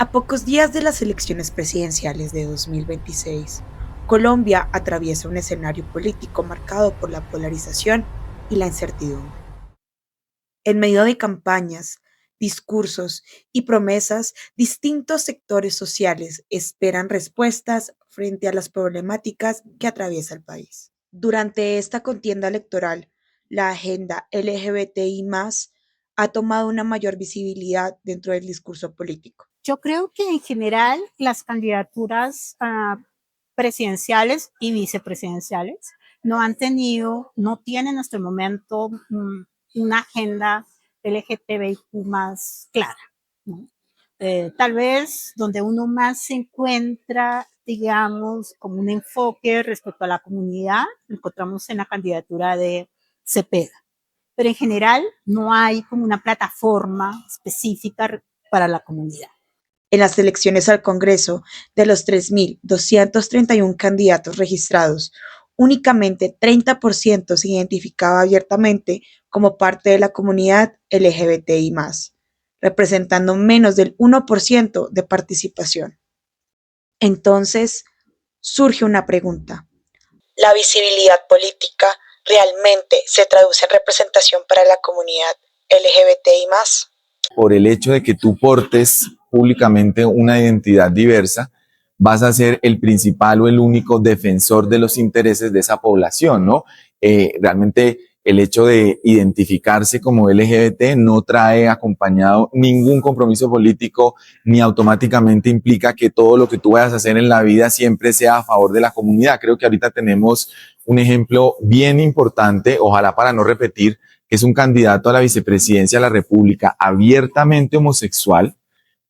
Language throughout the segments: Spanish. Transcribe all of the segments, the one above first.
A pocos días de las elecciones presidenciales de 2026, Colombia atraviesa un escenario político marcado por la polarización y la incertidumbre. En medio de campañas, discursos y promesas, distintos sectores sociales esperan respuestas frente a las problemáticas que atraviesa el país. Durante esta contienda electoral, la agenda LGBTI+ ha tomado una mayor visibilidad dentro del discurso político. Yo creo que en general las candidaturas presidenciales y vicepresidenciales no tienen hasta el momento una agenda LGTBIQ más clara, ¿no? Tal vez donde uno más se encuentra, digamos, como un enfoque respecto a la comunidad, lo encontramos en la candidatura de Cepeda. Pero en general no hay como una plataforma específica para la comunidad. En las elecciones al Congreso, de los 3.231 candidatos registrados, únicamente 30% se identificaba abiertamente como parte de la comunidad LGBTI+, representando menos del 1% de participación. Entonces, surge una pregunta. ¿La visibilidad política realmente se traduce en representación para la comunidad LGBTI+? Por el hecho de que tú portes públicamente una identidad diversa, vas a ser el principal o el único defensor de los intereses de esa población, ¿no? Realmente el hecho de identificarse como LGBT no trae acompañado ningún compromiso político, ni automáticamente implica que todo lo que tú vayas a hacer en la vida siempre sea a favor de la comunidad. Creo que ahorita tenemos un ejemplo bien importante, ojalá para no repetir, que es un candidato a la vicepresidencia de la República abiertamente homosexual,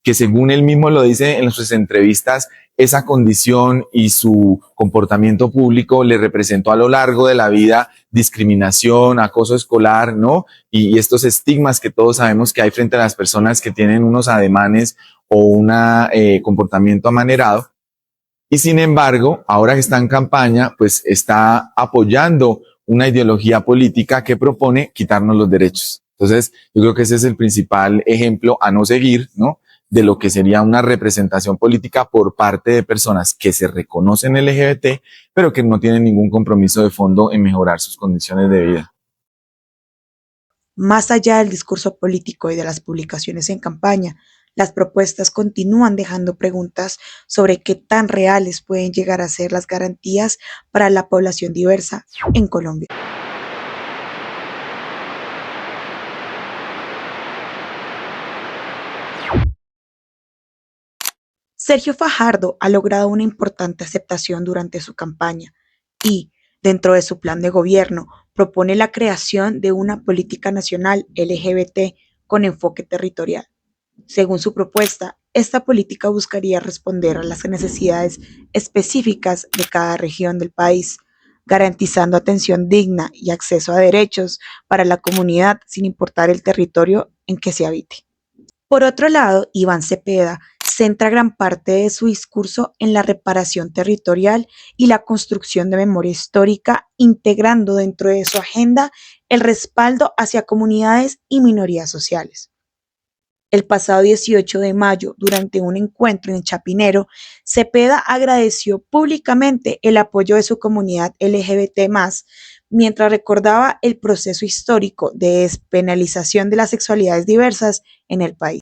que según él mismo lo dice en sus entrevistas, esa condición y su comportamiento público le representó a lo largo de la vida discriminación, acoso escolar, ¿no? Y estos estigmas que todos sabemos que hay frente a las personas que tienen unos ademanes o un comportamiento amanerado. Y sin embargo, ahora que está en campaña, pues está apoyando una ideología política que propone quitarnos los derechos. Entonces, yo creo que ese es el principal ejemplo a no seguir, ¿no? De lo que sería una representación política por parte de personas que se reconocen LGBT, pero que no tienen ningún compromiso de fondo en mejorar sus condiciones de vida. Más allá del discurso político y de las publicaciones en campaña, las propuestas continúan dejando preguntas sobre qué tan reales pueden llegar a ser las garantías para la población diversa en Colombia. Sergio Fajardo ha logrado una importante aceptación durante su campaña y, dentro de su plan de gobierno, propone la creación de una política nacional LGBT con enfoque territorial. Según su propuesta, esta política buscaría responder a las necesidades específicas de cada región del país, garantizando atención digna y acceso a derechos para la comunidad sin importar el territorio en que se habite. Por otro lado, Iván Cepeda centra gran parte de su discurso en la reparación territorial y la construcción de memoria histórica, integrando dentro de su agenda el respaldo hacia comunidades y minorías sociales. El pasado 18 de mayo, durante un encuentro en Chapinero, Cepeda agradeció públicamente el apoyo de su comunidad LGBT+, mientras recordaba el proceso histórico de despenalización de las sexualidades diversas en el país.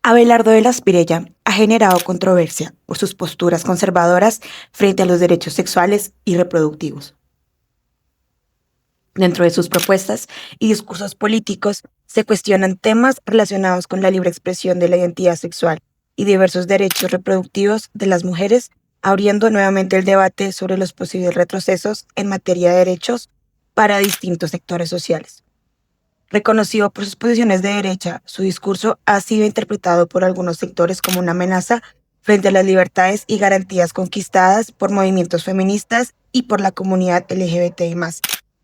Abelardo de las Pirella ha generado controversia por sus posturas conservadoras frente a los derechos sexuales y reproductivos. Dentro de sus propuestas y discursos políticos se cuestionan temas relacionados con la libre expresión de la identidad sexual y diversos derechos reproductivos de las mujeres, abriendo nuevamente el debate sobre los posibles retrocesos en materia de derechos para distintos sectores sociales. Reconocido por sus posiciones de derecha, su discurso ha sido interpretado por algunos sectores como una amenaza frente a las libertades y garantías conquistadas por movimientos feministas y por la comunidad LGBTI+,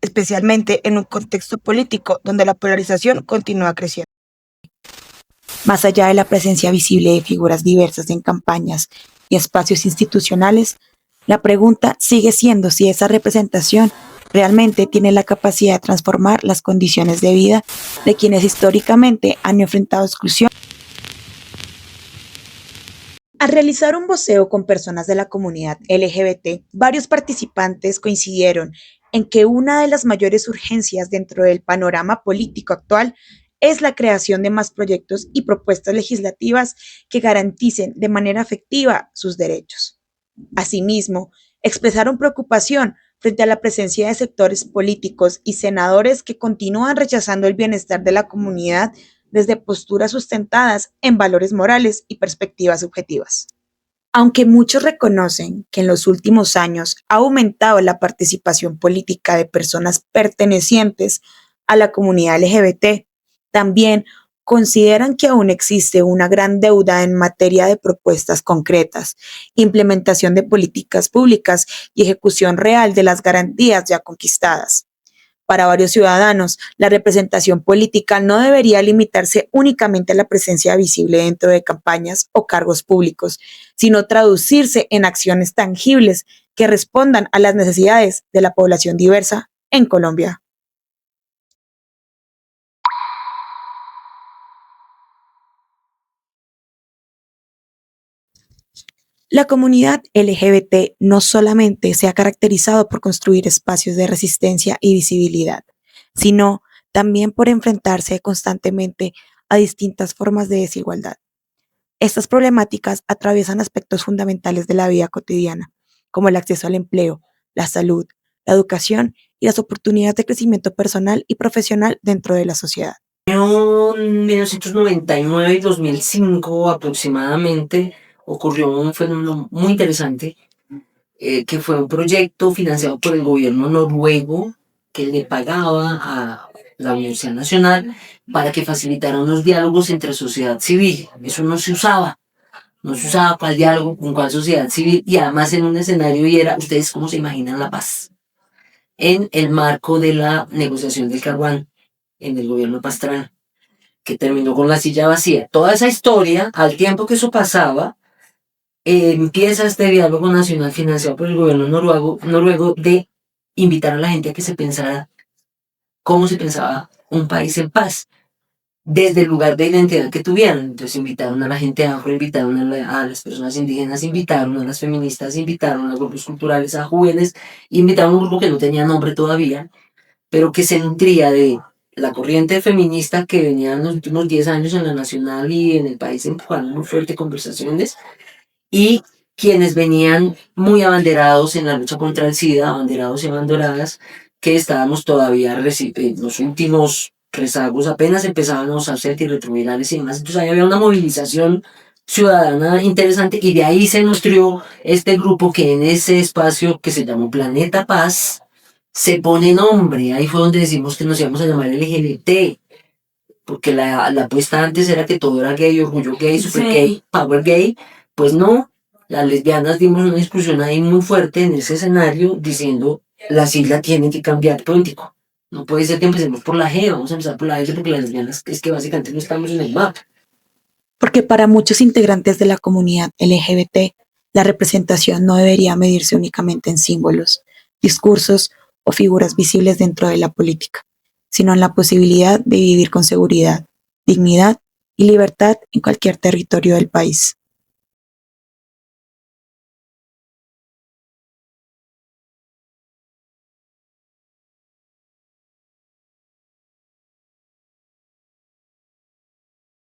especialmente en un contexto político donde la polarización continúa creciendo. Más allá de la presencia visible de figuras diversas en campañas y espacios institucionales, la pregunta sigue siendo si esa representación realmente tiene la capacidad de transformar las condiciones de vida de quienes históricamente han enfrentado exclusión Al realizar un voceo con personas de la comunidad LGBT, varios participantes coincidieron en que una de las mayores urgencias dentro del panorama político actual es la creación de más proyectos y propuestas legislativas que garanticen de manera efectiva sus derechos. Asimismo, expresaron preocupación frente a la presencia de sectores políticos y senadores que continúan rechazando el bienestar de la comunidad desde posturas sustentadas en valores morales y perspectivas subjetivas. Aunque muchos reconocen que en los últimos años ha aumentado la participación política de personas pertenecientes a la comunidad LGBT, también consideran que aún existe una gran deuda en materia de propuestas concretas, implementación de políticas públicas y ejecución real de las garantías ya conquistadas. Para varios ciudadanos, la representación política no debería limitarse únicamente a la presencia visible dentro de campañas o cargos públicos, sino traducirse en acciones tangibles que respondan a las necesidades de la población diversa en Colombia. La comunidad LGBT no solamente se ha caracterizado por construir espacios de resistencia y visibilidad, sino también por enfrentarse constantemente a distintas formas de desigualdad. Estas problemáticas atraviesan aspectos fundamentales de la vida cotidiana, como el acceso al empleo, la salud, la educación y las oportunidades de crecimiento personal y profesional dentro de la sociedad. En 1999 y 2005 aproximadamente ocurrió un fenómeno muy interesante, que fue un proyecto financiado por el gobierno noruego que le pagaba a la Universidad Nacional para que facilitara unos diálogos entre sociedad civil. Eso no se usaba cuál diálogo con cuál sociedad civil, y además en un escenario, y era, ¿ustedes cómo se imaginan la paz? En el marco de la negociación del Caguán en el gobierno de Pastrana, que terminó con la silla vacía. Toda esa historia, al tiempo que eso pasaba, empieza este diálogo nacional financiado por el gobierno noruego de invitar a la gente a que se pensara cómo se pensaba un país en paz, desde el lugar de identidad que tuvieran. Entonces invitaron a la gente afro, invitaron a las personas indígenas, invitaron a las feministas, invitaron a los grupos culturales, a jóvenes, invitaron a un grupo que no tenía nombre todavía, pero que se nutría de la corriente feminista que venía en los últimos 10 años en la nacional y en el país empujando muy fuerte conversaciones, y quienes venían muy abanderados en la lucha contra el SIDA, abanderados y abanderadas, que estábamos todavía en los últimos rezagos, apenas empezábamos a hacer antirretrovirales y demás. Entonces ahí había una movilización ciudadana interesante, y de ahí se nutrió este grupo que en ese espacio que se llamó Planeta Paz se pone nombre. Ahí fue donde decimos que nos íbamos a llamar LGBT, porque la apuesta antes era que todo era gay, orgullo gay, super gay, power gay. Pues no, las lesbianas dimos una discusión ahí muy fuerte en ese escenario diciendo la sigla tiene que cambiar político. No puede ser que empecemos por la G, vamos a empezar por la L, porque las lesbianas es que básicamente no estamos en el mapa. Porque para muchos integrantes de la comunidad LGBT, la representación no debería medirse únicamente en símbolos, discursos o figuras visibles dentro de la política, sino en la posibilidad de vivir con seguridad, dignidad y libertad en cualquier territorio del país.